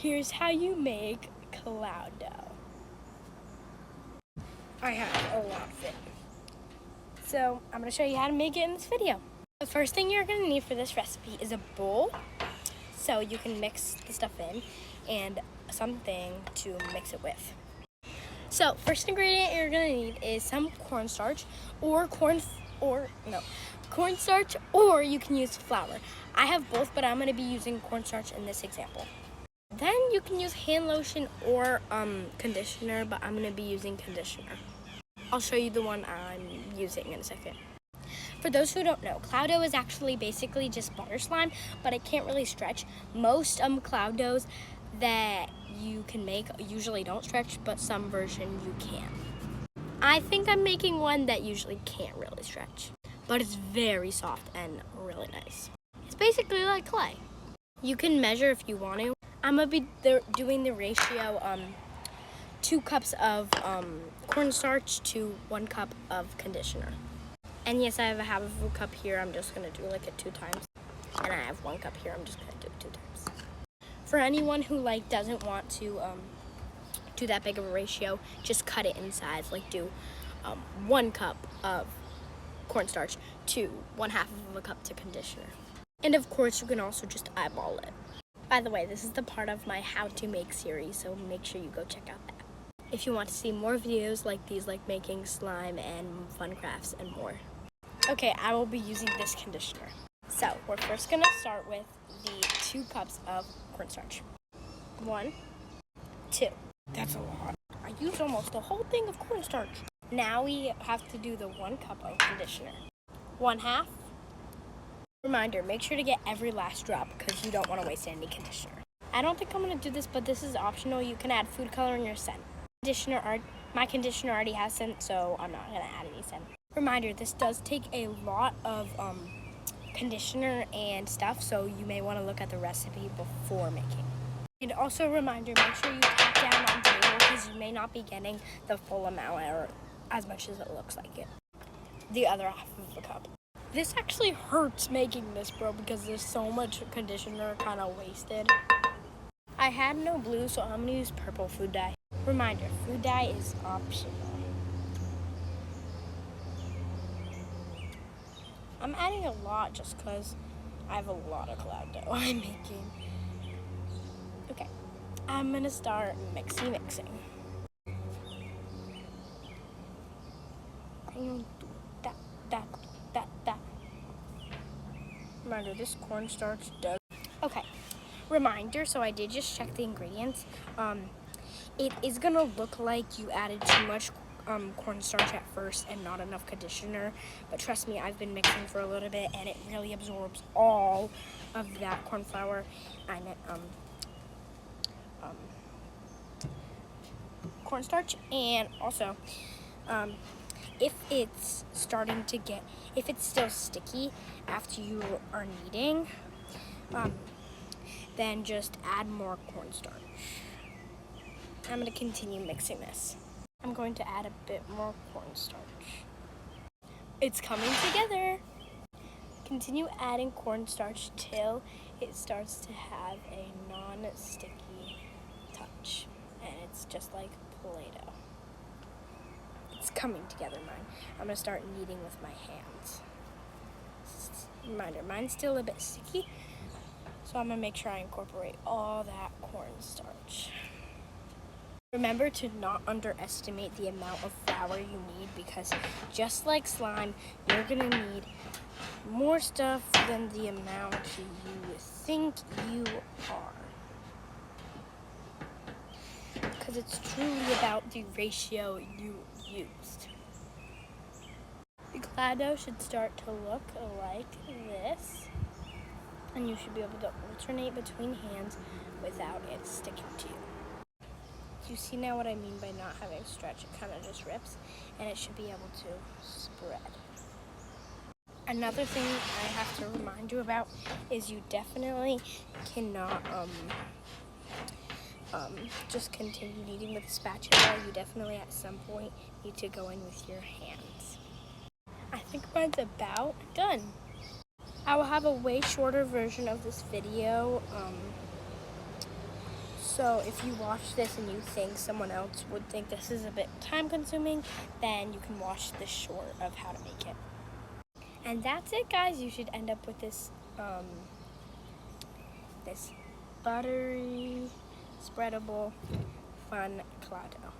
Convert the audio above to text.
Here's how you make cloud dough. I have a lot of it. So I'm gonna show you how to make it in this video. The first thing you're gonna need for this recipe is a bowl, so you can mix the stuff in, and something to mix it with. So first ingredient you're gonna need is some cornstarch, or cornstarch, or you can use flour. I have both, but I'm gonna be using cornstarch in this example. Then you can use hand lotion or conditioner, but I'm gonna be using conditioner. I'll show you the one I'm using in a second. For those who don't know, cloud dough is actually basically just butter slime, but it can't really stretch. Most cloud doughs that you can make usually don't stretch, but some version you can. I think I'm making one that usually can't really stretch, but it's very soft and really nice. It's basically like clay. You can measure if you want to. I'm gonna be doing the ratio 2 cups of cornstarch to 1 cup of conditioner. And yes, I have a half of a cup here. I'm just gonna do like it 2 times. And I have 1 cup here. I'm just gonna do it 2 times. For anyone who doesn't want to do that big of a ratio, just cut it in size. Like do 1 cup of cornstarch to 1/2 of a cup to conditioner. And of course, you can also just eyeball it. By the way, this is the part of my how to make series, so make sure you go check out that. If you want to see more videos like these, like making slime and fun crafts and more. Okay, I will be using this conditioner. So we're first gonna start with the 2 cups of cornstarch. 1, 2. That's a lot. I used almost the whole thing of cornstarch. Now we have to do the 1 cup of conditioner. 1/2. Reminder, make sure to get every last drop because you don't want to waste any conditioner. I don't think I'm going to do this, but this is optional. You can add food coloring or scent. My conditioner already has scent, so I'm not going to add any scent. Reminder, this does take a lot of conditioner and stuff, so you may want to look at the recipe before making. And also reminder, make sure you tap down on table because you may not be getting the full amount or as much as it looks like it. The other half of the cup. This actually hurts making this, bro, because there's so much conditioner kind of wasted. I had no blue, so I'm gonna use purple food dye. Reminder, food dye is optional. I'm adding a lot just because I have a lot of cloud dough I'm making. Okay, I'm gonna start mixing. Reminder, this cornstarch does. Okay, reminder, so I did just check the ingredients. It is gonna look like you added too much cornstarch at first and not enough conditioner, but trust me, I've been mixing for a little bit and it really absorbs all of that corn flour and cornstarch. And also, if it's still sticky after you are kneading, then just add more cornstarch. I'm going to continue mixing this. I'm going to add a bit more cornstarch. It's coming together. Continue adding cornstarch till it starts to have a non-sticky touch. And it's just like Play-Doh. It's coming together, mine. I'm gonna start kneading with my hands. Reminder, mine's still a bit sticky, so I'm gonna make sure I incorporate all that cornstarch. Remember to not underestimate the amount of flour you need because just like slime, you're gonna need more stuff than the amount you think you are. Because it's truly about the ratio you used. The cloud dough should start to look like this, and you should be able to alternate between hands without it sticking to you. You see now what I mean by not having stretch? It kind of just rips, and it should be able to spread. Another thing I have to remind you about is you definitely cannot just continue kneading with a spatula. You definitely at some point need to go in with your hands. I think mine's about done. I will have a way shorter version of this video So if you watch this and you think someone else would think this is a bit time consuming, then you can watch this short of how to make it. And that's it, guys. You should end up with this this buttery, spreadable, fun clado.